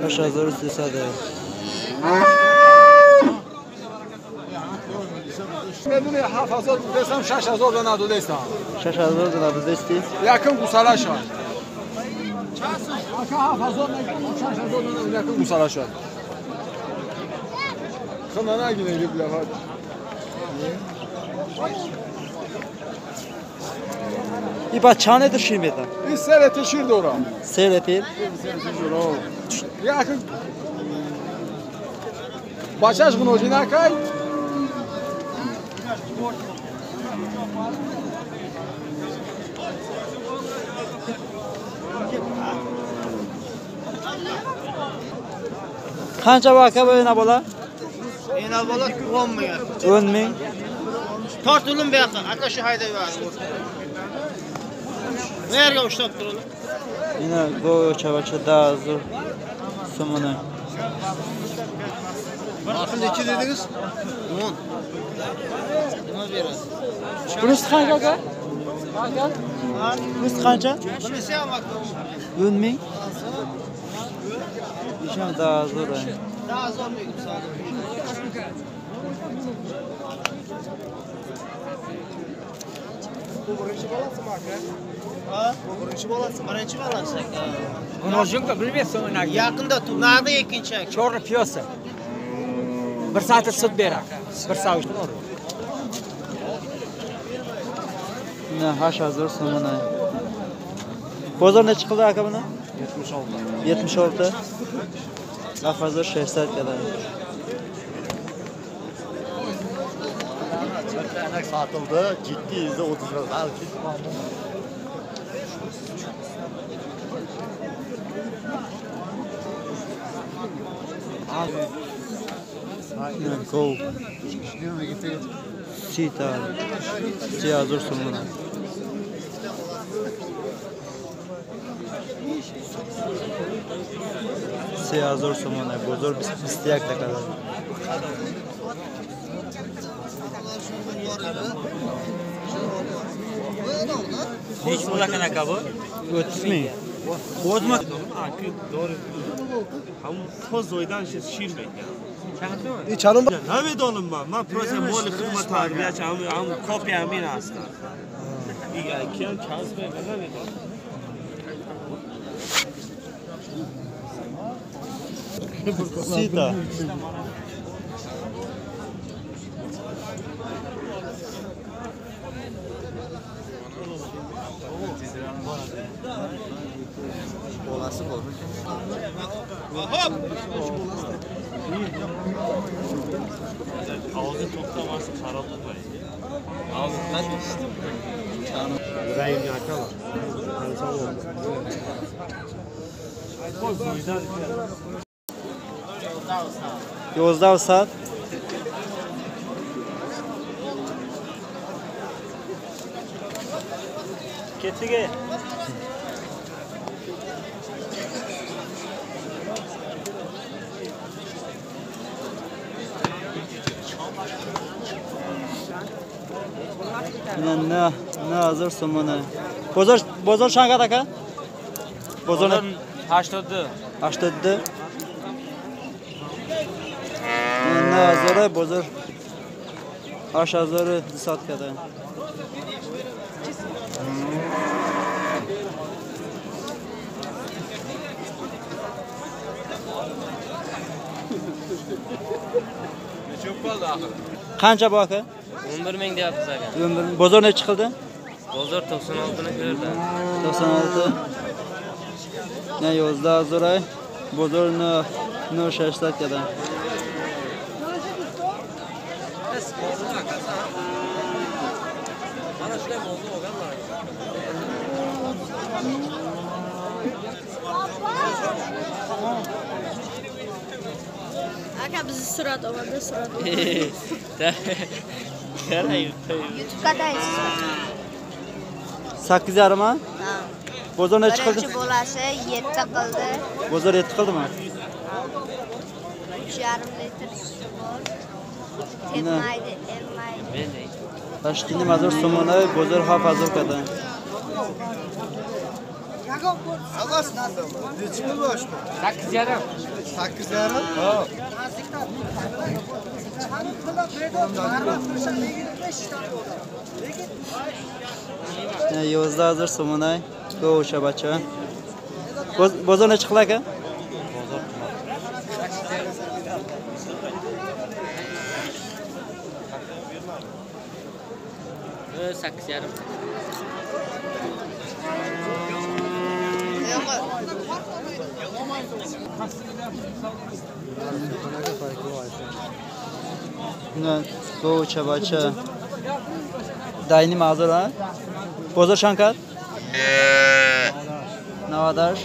8300. بدون 7000 desem 6000 da nadu desem. 6000 da nadu desti. Yakın Kusalaşa. Aka 7000 da yakın Kusalaşa. Kanana gidelim bir defa. İba çane düşeyim eda. Biz seyretişirdi ora. Seyretir. Yakın. Başaş günojina kay. Qancha vaqt bo'yina bola? Ena bola 10 ming. 10 ming. Tortilin bu yoqqa, aka shu haydayveradi. Nerga ushlab turadi? Yine go'chavacha dazur somona. Narxi necha dedingiz? 10. Nima beradi? Bunisi qancha aka? Bunisi qancha? Bunisi ham vaqt. 10 ming. İşam dazur. Daha zor ming misol. Bu birinchi bolasimi aka? Ha? Bu birinchi bolasi. Birinchi bolasi aka. Gunojinga bilmaysan unaga. Yaqinda tunadi ikkinchi aka. Chorli piyosa. 1 soat sut beradi. 1 soat. Ne 8000 somona. Bozor ne çıkıldı aka buna? 76. 76. Afazor 600 kadar. Enek satıldı. Ciddi %30 lira. Go. Sita. Siyazur somona. Siyazur somona. Bozor isteyak da kadar. Neç bo'lakan aka bu? 30 ming. O'zmi? Doğru. Ham tozoydan şir bekliyor. İçanım. Ne bedonum ben? Ben proje moli hizmet tarbiyaçı am kopya min aslında. Ya kiyan chans be ne bedon? Sita. Olası bu. Hop. Ağzı toplaması kararlı var. Ağzından Yüreğim yakala. Yozda saat. Ketdiga. Ne hazır somona. Bozor şanga aka? Bozor 80. 87. Ne hazır bozor 8000 saat kadar. Qancha bu aka? 11 ming deyapsiz aka. Bozor ne çıkıldı? Bozor 96 ni ko'rdi. 96. Ne yozda hazır bozor ne 60 kadar. Aka bizi surat olmadı, surat olmadı. YouTube'dayız. 8,5 ha? Bozor ne çıkıldı? Birinchi bolasi 7 qildi. Bozor 7 qildi mi? 3,5 litr suti bor. Tepmaydi, emmaydi. Tashkilni mazur somona bozor haf hazır kadar. Nechi pul bosh? 8,5. 8,5? Ha. Ne 11,000 so'mdan go'sha bacha. Bozor necha qiladi aka? Bozor 8,5. Ne go'sha bacha. Dayni ma'zur ha? Bozor Shankar? Navadash.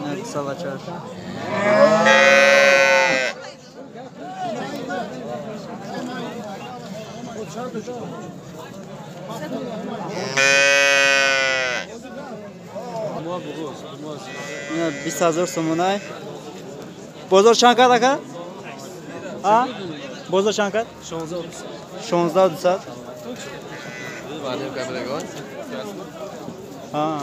Ne kısa bacha. Ne 20,000 so'mdan. Bozor Shankar aka? Ha? Bozor Shankar? 16,000. Ha.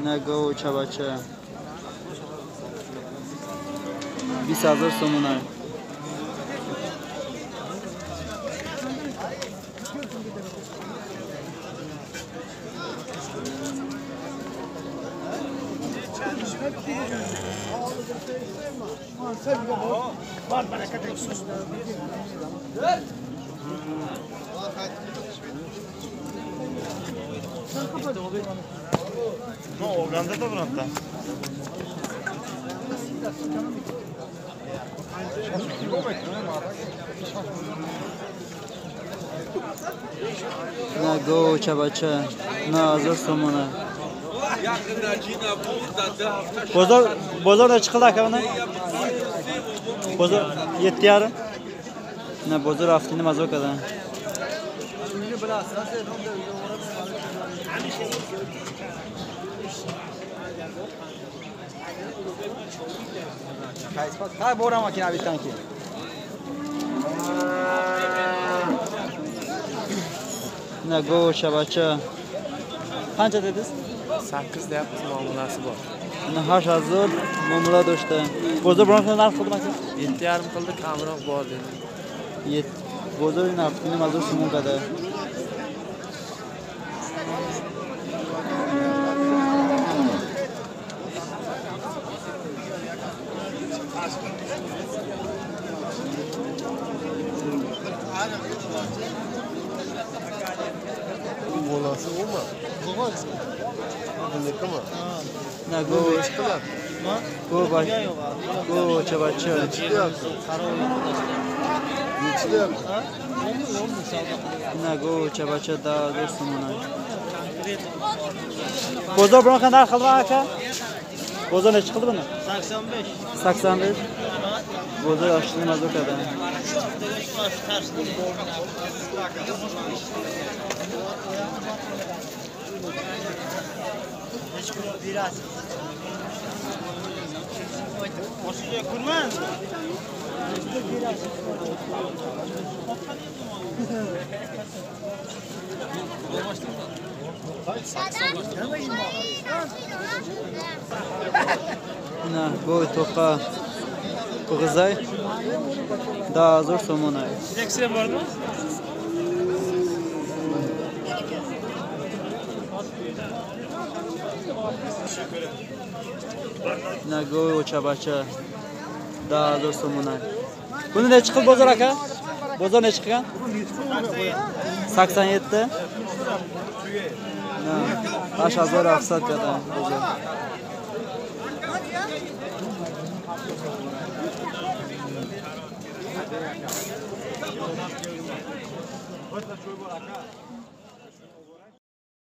Ne go'sha bacha. 20,000 so'mdan. No, Uganda da burada. Ne go'sha bacha. Ne 1000 so'mdan. Bozor ne çıkıldı aka bana? Bozor 7,5. Ne bozor haftini mazokada. Ha bora makina bittan ki. Ne go'sha bacha. Qancha dediniz? 8 deyapmiz, muomalasi bor. Ne 8,000 muomala do'shta. Bozor bilan narx qildim aka? 7,5 qildi, kamroq bor dedi. Bozor haftini mazur so'mgada. Bolası olma. Olmaz. Ne kama? Ne go'sha bacha. Ne go'sha bacha da do'stimman. Bozor bilan qanday qildi aka? Bozor necha qildi buni? 85. 85. Bozor yoshli mazokada. Ne go'y to'qa qog'izay da 1000 so'mdan. Direksiya bormi? Ne go'sha bacha da 1000 so'mdan. Buni necha qil bozor aka? Bozor necha qilgan? 87. Ne 8700 kada bozor. Hoşça çoy bor aka.